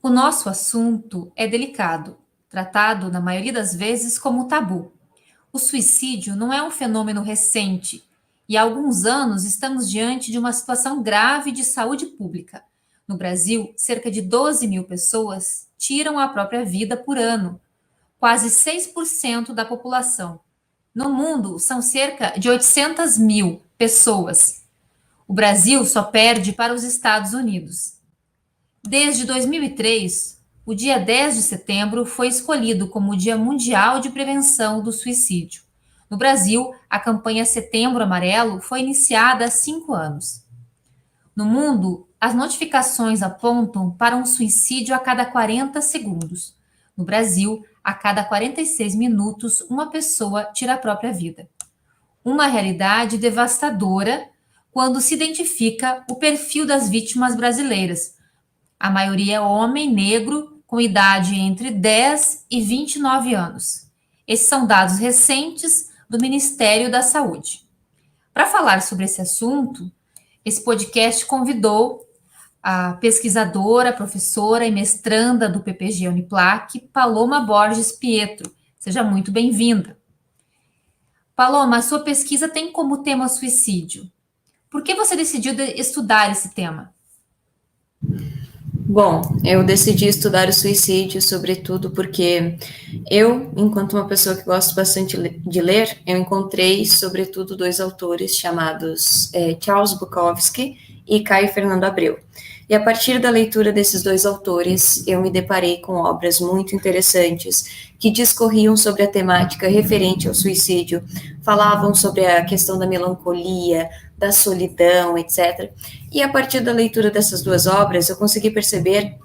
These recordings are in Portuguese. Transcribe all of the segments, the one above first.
O nosso assunto é delicado, tratado na maioria das vezes como tabu. O suicídio não é um fenômeno recente e há alguns anos estamos diante de uma situação grave de saúde pública. No Brasil, cerca de 12 mil pessoas tiram a própria vida por ano, quase 6% da população. No mundo, são cerca de 800 mil pessoas. O Brasil só perde para os Estados Unidos. Desde 2003, o dia 10 de setembro foi escolhido como o Dia Mundial de Prevenção do Suicídio. No Brasil, a campanha Setembro Amarelo foi iniciada há 5 anos. No mundo, as notificações apontam para um suicídio a cada 40 segundos. No Brasil, a cada 46 minutos, uma pessoa tira a própria vida. Uma realidade devastadora quando se identifica o perfil das vítimas brasileiras. A maioria é homem negro com idade entre 10 e 29 anos. Esses são dados recentes do Ministério da Saúde. Para falar sobre esse assunto, esse podcast convidou a pesquisadora, professora e mestranda do PPG Uniplac, Paloma Borges Pietro. Seja muito bem-vinda. Paloma, a sua pesquisa tem como tema suicídio. Por que você decidiu estudar esse tema? Bom, eu decidi estudar o suicídio, sobretudo porque eu, enquanto uma pessoa que gosto bastante de ler, eu encontrei, sobretudo, dois autores chamados Charles Bukowski e Caio Fernando Abreu. E a partir da leitura desses dois autores, eu me deparei com obras muito interessantes que discorriam sobre a temática referente ao suicídio, falavam sobre a questão da melancolia, da solidão, etc. E a partir da leitura dessas duas obras, eu consegui perceber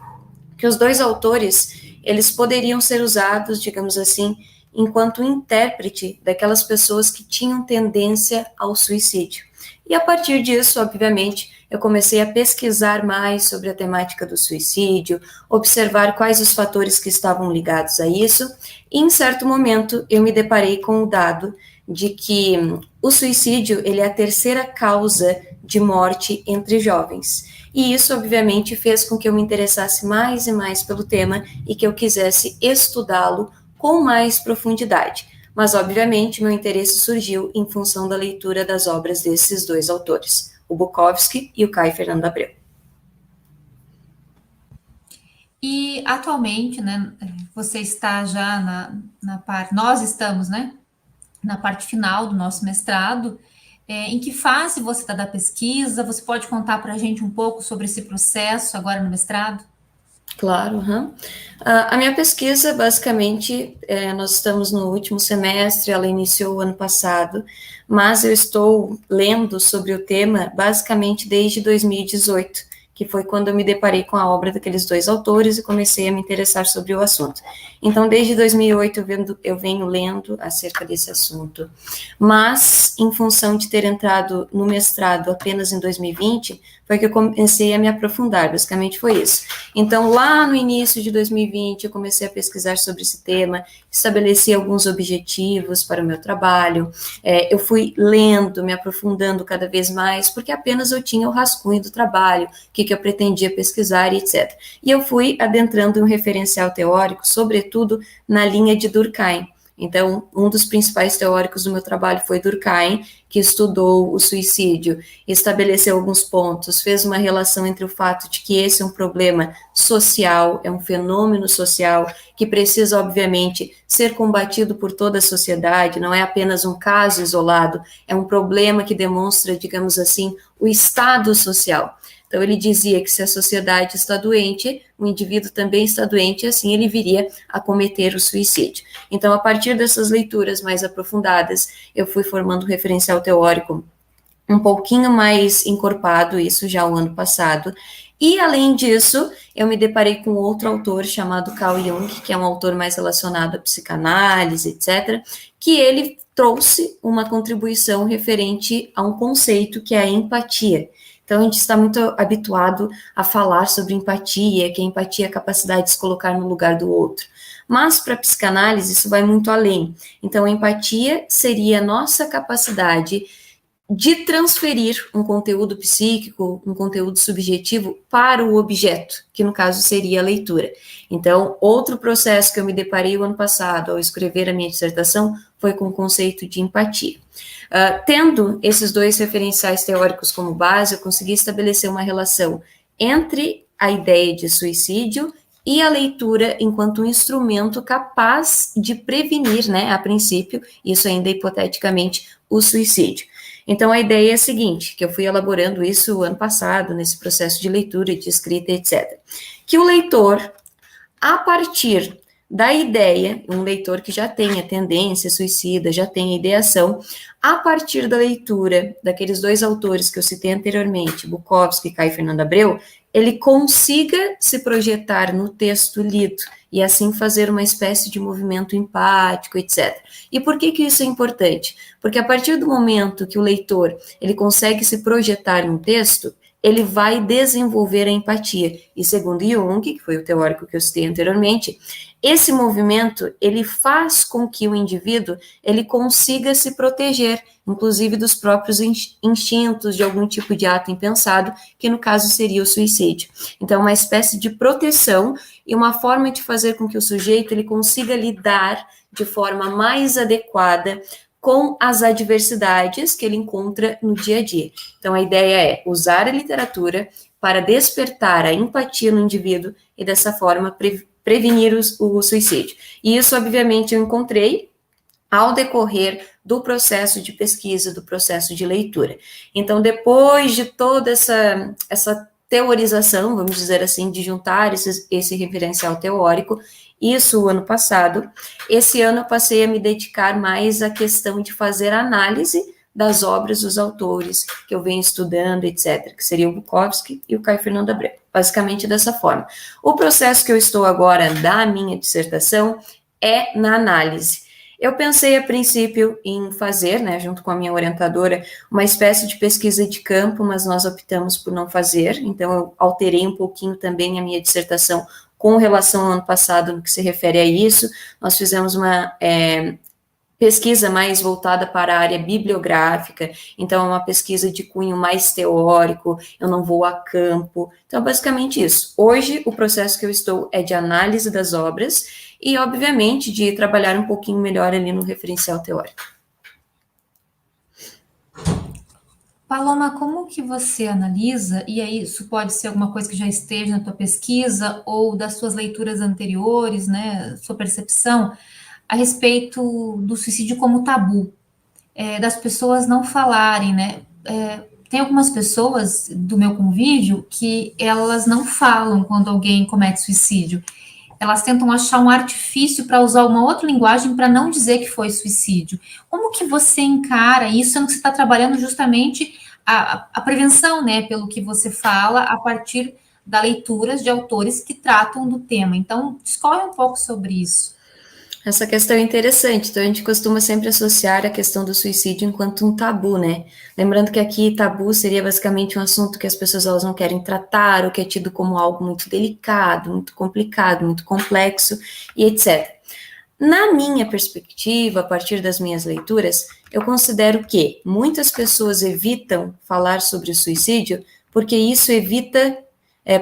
que os dois autores, eles poderiam ser usados, digamos assim, enquanto intérprete daquelas pessoas que tinham tendência ao suicídio. E a partir disso, obviamente, eu comecei a pesquisar mais sobre a temática do suicídio, observar quais os fatores que estavam ligados a isso, e em certo momento eu me deparei com o dado de que o suicídio ele é a terceira causa de morte entre jovens. E isso, obviamente, fez com que eu me interessasse mais e mais pelo tema e que eu quisesse estudá-lo com mais profundidade. Mas, obviamente, meu interesse surgiu em função da leitura das obras desses dois autores, o Bukowski e o Caio Fernando Abreu. E, atualmente, né, você está já na parte... Nós estamos, né, na parte final do nosso mestrado. Em que fase você está da pesquisa? Você pode contar para a gente um pouco sobre esse processo agora no mestrado? Claro, a minha pesquisa, basicamente, nós estamos no último semestre, ela iniciou o ano passado, mas eu estou lendo sobre o tema, basicamente, desde 2018, que foi quando eu me deparei com a obra daqueles dois autores e comecei a me interessar sobre o assunto. Então, desde 2008, eu venho lendo acerca desse assunto, mas, em função de ter entrado no mestrado apenas em 2020, foi que eu comecei a me aprofundar, basicamente foi isso. Então, lá no início de 2020, eu comecei a pesquisar sobre esse tema, estabeleci alguns objetivos para o meu trabalho, eu fui lendo, me aprofundando cada vez mais, porque apenas eu tinha o rascunho do trabalho, o que eu pretendia pesquisar e etc. E eu fui adentrando em um referencial teórico, sobretudo na linha de Durkheim. Então, um dos principais teóricos do meu trabalho foi Durkheim, que estudou o suicídio, estabeleceu alguns pontos, fez uma relação entre o fato de que esse é um problema social, é um fenômeno social, que precisa, obviamente, ser combatido por toda a sociedade, não é apenas um caso isolado, é um problema que demonstra, digamos assim, o estado social. Então, ele dizia que se a sociedade está doente, o indivíduo também está doente, e assim ele viria a cometer o suicídio. Então, a partir dessas leituras mais aprofundadas, eu fui formando um referencial teórico um pouquinho mais encorpado, isso já o ano passado, e, além disso, eu me deparei com outro autor chamado Carl Jung, que é um autor mais relacionado à psicanálise, etc., que ele trouxe uma contribuição referente a um conceito que é a empatia. Então, a gente está muito habituado a falar sobre empatia, que a empatia é a capacidade de se colocar no lugar do outro. Mas, para a psicanálise, isso vai muito além. Então, a empatia seria a nossa capacidade de transferir um conteúdo psíquico, um conteúdo subjetivo para o objeto, que no caso seria a leitura. Então, outro processo que eu me deparei o ano passado ao escrever a minha dissertação foi com o conceito de empatia. Tendo esses dois referenciais teóricos como base, eu consegui estabelecer uma relação entre a ideia de suicídio e a leitura enquanto um instrumento capaz de prevenir, né, a princípio, isso ainda hipoteticamente, o suicídio. Então, a ideia é a seguinte, que eu fui elaborando isso ano passado, nesse processo de leitura, de escrita, etc. Que o leitor, a partir da ideia, um leitor que já tem a tendência suicida, já tem a ideação, a partir da leitura daqueles dois autores que eu citei anteriormente, Bukowski e Caio Fernando Abreu, ele consiga se projetar no texto lido e assim fazer uma espécie de movimento empático, etc. E por que isso é importante? Porque a partir do momento que o leitor ele consegue se projetar no texto, ele vai desenvolver a empatia. E segundo Jung, que foi o teórico que eu citei anteriormente, esse movimento, ele faz com que o indivíduo, ele consiga se proteger, inclusive dos próprios instintos, de algum tipo de ato impensado, que no caso seria o suicídio. Então, uma espécie de proteção e uma forma de fazer com que o sujeito, ele consiga lidar de forma mais adequada com as adversidades que ele encontra no dia a dia. Então, a ideia é usar a literatura para despertar a empatia no indivíduo e, dessa forma, prevenir o suicídio. E isso, obviamente, eu encontrei ao decorrer do processo de pesquisa, do processo de leitura. Então, depois de toda essa teorização, vamos dizer assim, de juntar esse referencial teórico, isso o ano passado, esse ano eu passei a me dedicar mais à questão de fazer análise das obras dos autores que eu venho estudando, etc., que seria o Bukowski e o Caio Fernando Abreu, basicamente dessa forma. O processo que eu estou agora da minha dissertação é na análise. Eu pensei, a princípio, em fazer, né, junto com a minha orientadora, uma espécie de pesquisa de campo, mas nós optamos por não fazer, então eu alterei um pouquinho também a minha dissertação com relação ao ano passado no que se refere a isso. Nós fizemos uma pesquisa mais voltada para a área bibliográfica, então é uma pesquisa de cunho mais teórico, eu não vou a campo, então basicamente isso. Hoje o processo que eu estou é de análise das obras e, obviamente, de trabalhar um pouquinho melhor ali no referencial teórico. Paloma, como que você analisa, e aí isso pode ser alguma coisa que já esteja na tua pesquisa ou das suas leituras anteriores, né, sua percepção, a respeito do suicídio como tabu, das pessoas não falarem, né? Tem algumas pessoas do meu convívio que elas não falam quando alguém comete suicídio. Elas tentam achar um artifício para usar uma outra linguagem para não dizer que foi suicídio. Como que você encara isso, sendo que você está trabalhando justamente a prevenção, né, pelo que você fala, a partir da leitura de autores que tratam do tema. Então, discorre um pouco sobre isso. Essa questão é interessante, então a gente costuma sempre associar a questão do suicídio enquanto um tabu, né? Lembrando que aqui tabu seria basicamente um assunto que as pessoas elas não querem tratar, ou que é tido como algo muito delicado, muito complicado, muito complexo, e etc. Na minha perspectiva, a partir das minhas leituras, eu considero que muitas pessoas evitam falar sobre o suicídio porque isso evita,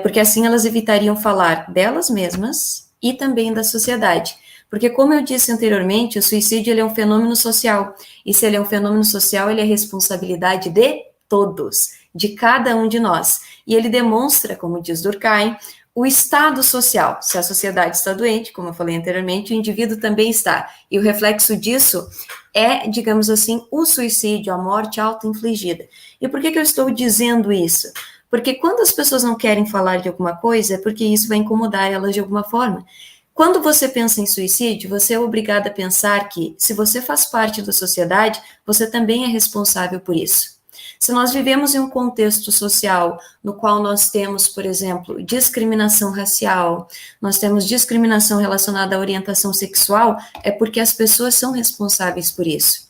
porque assim elas evitariam falar delas mesmas e também da sociedade. Porque, como eu disse anteriormente, o suicídio ele é um fenômeno social. E se ele é um fenômeno social, ele é responsabilidade de todos, de cada um de nós. E ele demonstra, como diz Durkheim, o estado social. Se a sociedade está doente, como eu falei anteriormente, o indivíduo também está. E o reflexo disso é, digamos assim, o suicídio, a morte auto-infligida. E por que eu estou dizendo isso? Porque quando as pessoas não querem falar de alguma coisa, é porque isso vai incomodar elas de alguma forma. Quando você pensa em suicídio, você é obrigado a pensar que, se você faz parte da sociedade, você também é responsável por isso. Se nós vivemos em um contexto social no qual nós temos, por exemplo, discriminação racial, nós temos discriminação relacionada à orientação sexual, é porque as pessoas são responsáveis por isso.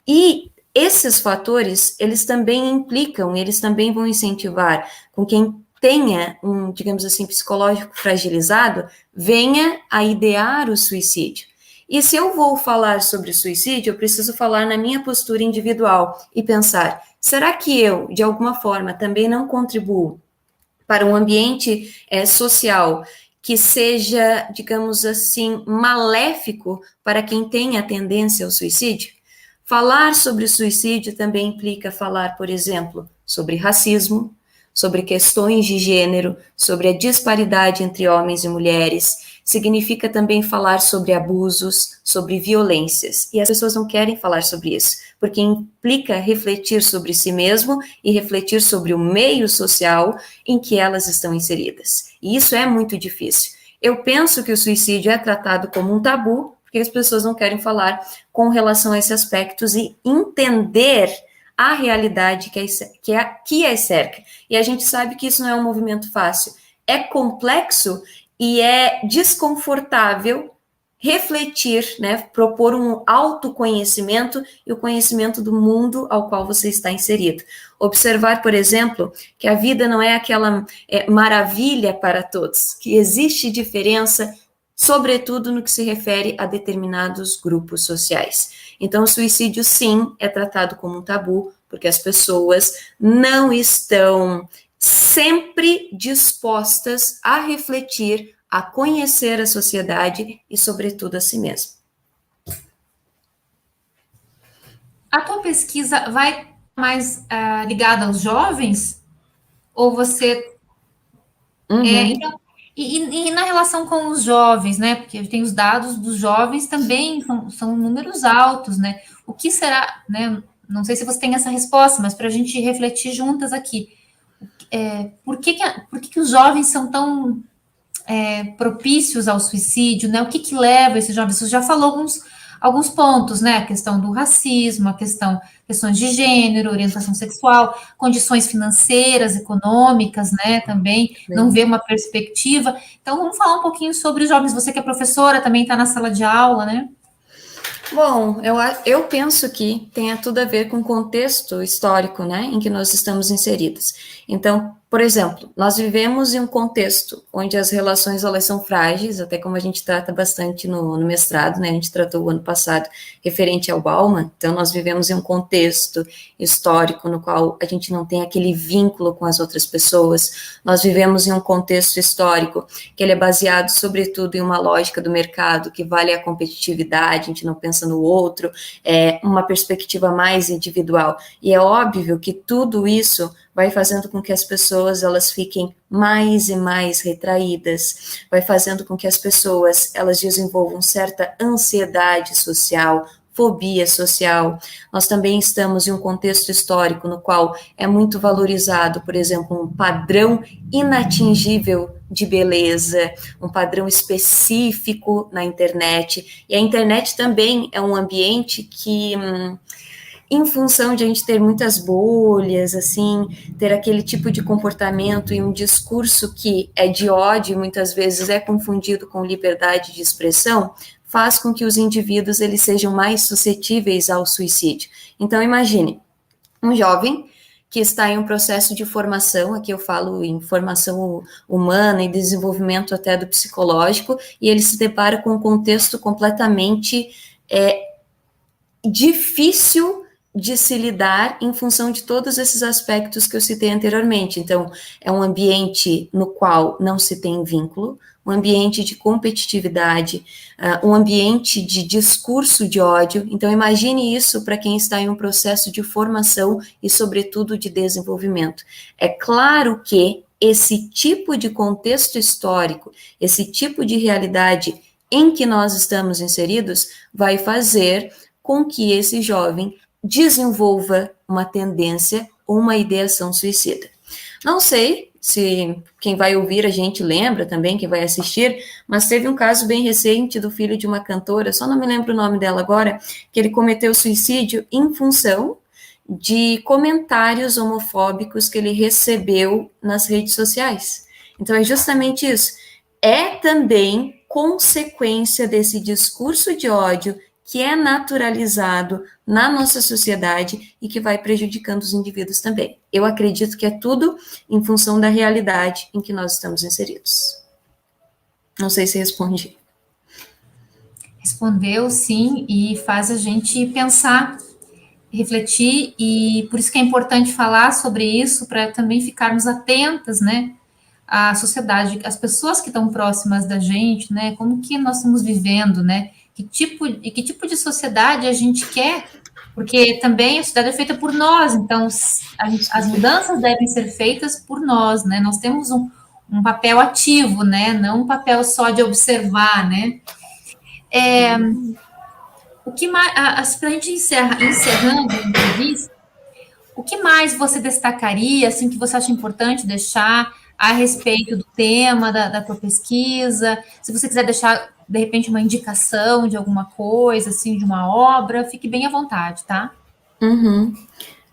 E esses fatores, eles também implicam, eles também vão incentivar com quem tenha um, digamos assim, psicológico fragilizado, venha a idear o suicídio. E se eu vou falar sobre suicídio, eu preciso falar na minha postura individual e pensar, será que eu, de alguma forma, também não contribuo para um ambiente social que seja, digamos assim, maléfico para quem tem a tendência ao suicídio? Falar sobre suicídio também implica falar, por exemplo, sobre racismo, sobre questões de gênero, sobre a disparidade entre homens e mulheres. Significa também falar sobre abusos, sobre violências. E as pessoas não querem falar sobre isso, porque implica refletir sobre si mesmo e refletir sobre o meio social em que elas estão inseridas. E isso é muito difícil. Eu penso que o suicídio é tratado como um tabu, porque as pessoas não querem falar com relação a esses aspectos e entender a realidade que é cerca. E a gente sabe que isso não é um movimento fácil. É complexo e é desconfortável refletir, né, propor um autoconhecimento e o conhecimento do mundo ao qual você está inserido. Observar, por exemplo, que a vida não é aquela maravilha para todos, que existe diferença, sobretudo no que se refere a determinados grupos sociais. Então, o suicídio, sim, é tratado como um tabu, porque as pessoas não estão sempre dispostas a refletir, a conhecer a sociedade e, sobretudo, a si mesmo. A tua pesquisa vai mais ligada aos jovens? Ou você... então, e na relação com os jovens, né? Porque tem os dados dos jovens também, são números altos, né? O que será, né? Não sei se você tem essa resposta, mas para a gente refletir juntas aqui. Por que os jovens são tão propícios ao suicídio, né? O que leva esses jovens? Você já falou alguns pontos, né? A questão do racismo, questões de gênero, orientação sexual, condições financeiras, econômicas, né? Também não vê uma perspectiva. Então, vamos falar um pouquinho sobre os jovens. Você que é professora, também está na sala de aula, né? Bom, eu penso que tenha tudo a ver com o contexto histórico, né, em que nós estamos inseridos. Então, por exemplo, nós vivemos em um contexto onde as relações elas são frágeis, até como a gente trata bastante no mestrado, né, a gente tratou o ano passado referente ao Bauman, então nós vivemos em um contexto histórico no qual a gente não tem aquele vínculo com as outras pessoas, nós vivemos em um contexto histórico que ele é baseado sobretudo em uma lógica do mercado que vale a competitividade, a gente não pensa no outro, uma perspectiva mais individual, e é óbvio que tudo isso vai fazendo com que as pessoas elas fiquem mais e mais retraídas, vai fazendo com que as pessoas elas desenvolvam certa ansiedade social, fobia social. Nós também estamos em um contexto histórico no qual é muito valorizado, por exemplo, um padrão inatingível de beleza, um padrão específico na internet, e a internet também é um ambiente que em função de a gente ter muitas bolhas, assim, ter aquele tipo de comportamento e um discurso que é de ódio e muitas vezes é confundido com liberdade de expressão, faz com que os indivíduos eles sejam mais suscetíveis ao suicídio. Então, imagine, um jovem que está em um processo de formação, aqui eu falo em formação humana e desenvolvimento até do psicológico, e ele se depara com um contexto completamente difícil de se lidar em função de todos esses aspectos que eu citei anteriormente. Então, é um ambiente no qual não se tem vínculo, um ambiente de competitividade, um ambiente de discurso de ódio. Então, imagine isso para quem está em um processo de formação e, sobretudo, de desenvolvimento. É claro que esse tipo de contexto histórico, esse tipo de realidade em que nós estamos inseridos, vai fazer com que esse jovem desenvolva uma tendência ou uma ideação suicida. Não sei se quem vai ouvir a gente lembra também, quem vai assistir, mas teve um caso bem recente do filho de uma cantora, só não me lembro o nome dela agora, que ele cometeu suicídio em função de comentários homofóbicos que ele recebeu nas redes sociais. Então é justamente isso. É também consequência desse discurso de ódio que é naturalizado na nossa sociedade e que vai prejudicando os indivíduos também. Eu acredito que é tudo em função da realidade em que nós estamos inseridos. Não sei se respondi. Respondeu, sim, e faz a gente pensar, refletir, e por isso que é importante falar sobre isso, para também ficarmos atentas, né, à sociedade, as pessoas que estão próximas da gente, né, como que nós estamos vivendo, né, que tipo de sociedade a gente quer, porque também a sociedade é feita por nós, então as mudanças devem ser feitas por nós, né, nós temos um papel ativo, né, não um papel só de observar, né. O que mais, para a gente encerrando a entrevista, o que mais você destacaria, assim, que você acha importante deixar a respeito do tema da tua pesquisa? Se você quiser deixar, de repente, uma indicação de alguma coisa, assim, de uma obra, fique bem à vontade, tá? Uhum.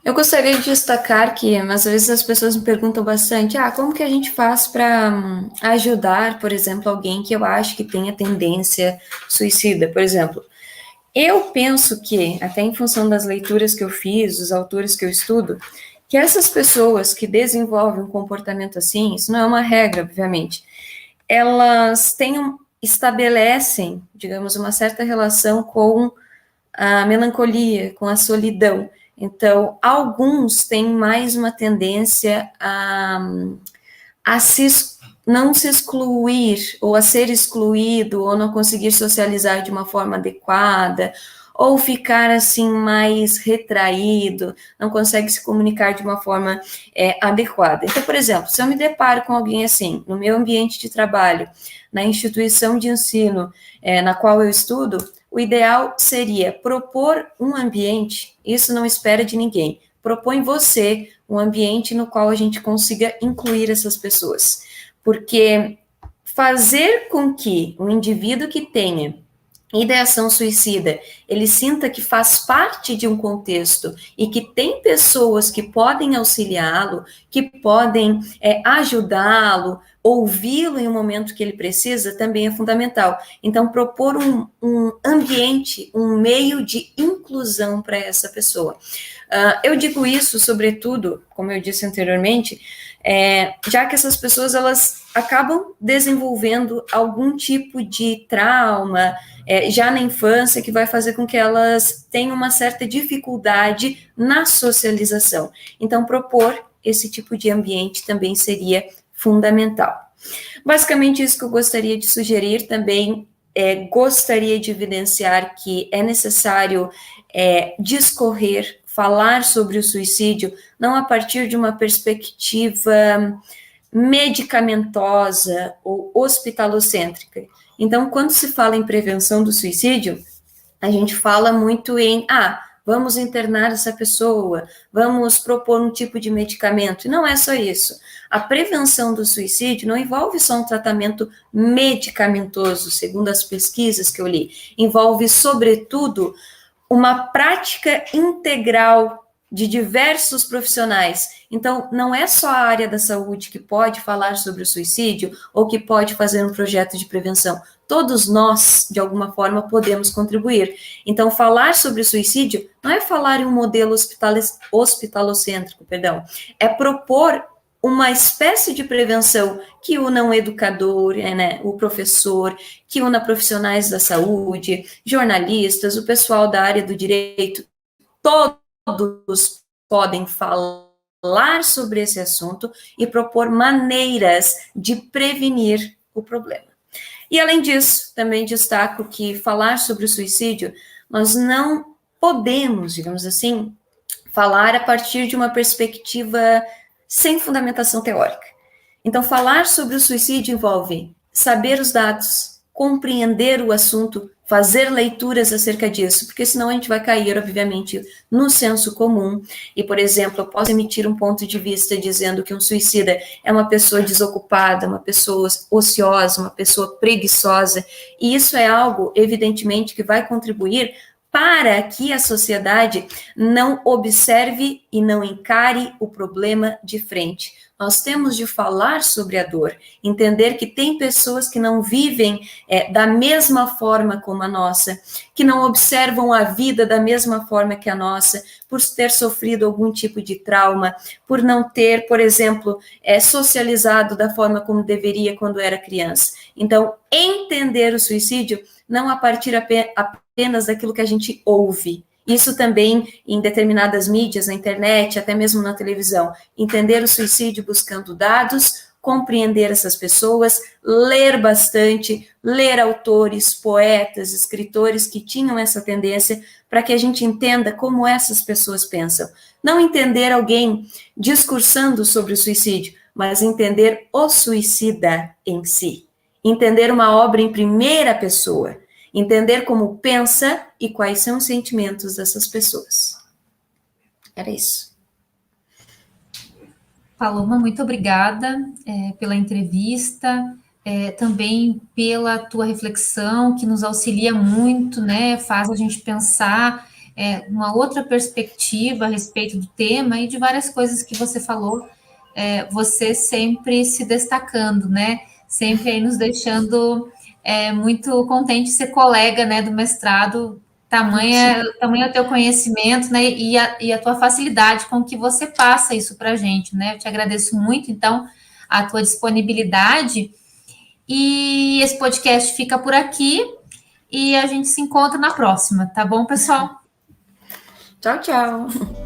Eu gostaria de destacar que, às vezes, as pessoas me perguntam bastante, como que a gente faz para ajudar, por exemplo, alguém que eu acho que tenha tendência suicida, por exemplo. Eu penso que, até em função das leituras que eu fiz, dos autores que eu estudo, que essas pessoas que desenvolvem um comportamento assim, isso não é uma regra, obviamente, elas estabelecem, digamos, uma certa relação com a melancolia, com a solidão. Então, alguns têm mais uma tendência a não se excluir, ou a ser excluído, ou não conseguir socializar de uma forma adequada, ou ficar assim mais retraído, não consegue se comunicar de uma forma adequada. Então, por exemplo, se eu me deparo com alguém assim, no meu ambiente de trabalho, na instituição de ensino na qual eu estudo, o ideal seria propor um ambiente, isso não espera de ninguém, propõe você um ambiente no qual a gente consiga incluir essas pessoas. Porque fazer com que o indivíduo que tenha ideação suicida, ele sinta que faz parte de um contexto e que tem pessoas que podem auxiliá-lo, que podem ajudá-lo, ouvi-lo em um momento que ele precisa, também é fundamental. Então, propor um ambiente, um meio de inclusão para essa pessoa. Eu digo isso, sobretudo, como eu disse anteriormente, já que essas pessoas, elas acabam desenvolvendo algum tipo de trauma, já na infância, que vai fazer com que elas tenham uma certa dificuldade na socialização. Então, propor esse tipo de ambiente também seria fundamental. Basicamente, isso que eu gostaria de sugerir também, gostaria de evidenciar que é necessário discorrer, falar sobre o suicídio, não a partir de uma perspectiva medicamentosa ou hospitalocêntrica. Então, quando se fala em prevenção do suicídio, a gente fala muito em, vamos internar essa pessoa, vamos propor um tipo de medicamento. E não é só isso. A prevenção do suicídio não envolve só um tratamento medicamentoso, segundo as pesquisas que eu li. Envolve, sobretudo, uma prática integral de diversos profissionais. Então, não é só a área da saúde que pode falar sobre o suicídio ou que pode fazer um projeto de prevenção. Todos nós, de alguma forma, podemos contribuir. Então, falar sobre o suicídio não é falar em um modelo hospitalocêntrico, é propor uma espécie de prevenção que una um educador, o professor, que una profissionais da saúde, jornalistas, o pessoal da área do direito, todos podem falar sobre esse assunto e propor maneiras de prevenir o problema. E, além disso, também destaco que falar sobre o suicídio, nós não podemos, digamos assim, falar a partir de uma perspectiva sem fundamentação teórica. Então, falar sobre o suicídio envolve saber os dados, compreender o assunto, fazer leituras acerca disso, porque senão a gente vai cair, obviamente, no senso comum. E, por exemplo, eu posso emitir um ponto de vista dizendo que um suicida é uma pessoa desocupada, uma pessoa ociosa, uma pessoa preguiçosa, e isso é algo, evidentemente, que vai contribuir para que a sociedade não observe e não encare o problema de frente. Nós temos de falar sobre a dor, entender que tem pessoas que não vivem da mesma forma como a nossa, que não observam a vida da mesma forma que a nossa, por ter sofrido algum tipo de trauma, por não ter, por exemplo, socializado da forma como deveria quando era criança. Então, entender o suicídio não a partir apenas daquilo que a gente ouve. Isso também em determinadas mídias, na internet, até mesmo na televisão. Entender o suicídio buscando dados, compreender essas pessoas, ler bastante, ler autores, poetas, escritores que tinham essa tendência, para que a gente entenda como essas pessoas pensam. Não entender alguém discursando sobre o suicídio, mas entender o suicida em si. Entender uma obra em primeira pessoa. Entender como pensa e quais são os sentimentos dessas pessoas. Era isso. Paloma, muito obrigada pela entrevista, também pela tua reflexão, que nos auxilia muito, né? Faz a gente pensar uma outra perspectiva a respeito do tema e de várias coisas que você falou, você sempre se destacando, né? Sempre aí nos deixando muito contente de ser colega, né, do mestrado. Tamanho é o teu conhecimento, né, e a tua facilidade com que você passa isso para a gente, né? Eu te agradeço muito, então, a tua disponibilidade. E esse podcast fica por aqui e a gente se encontra na próxima, tá bom, pessoal? Tchau, tchau.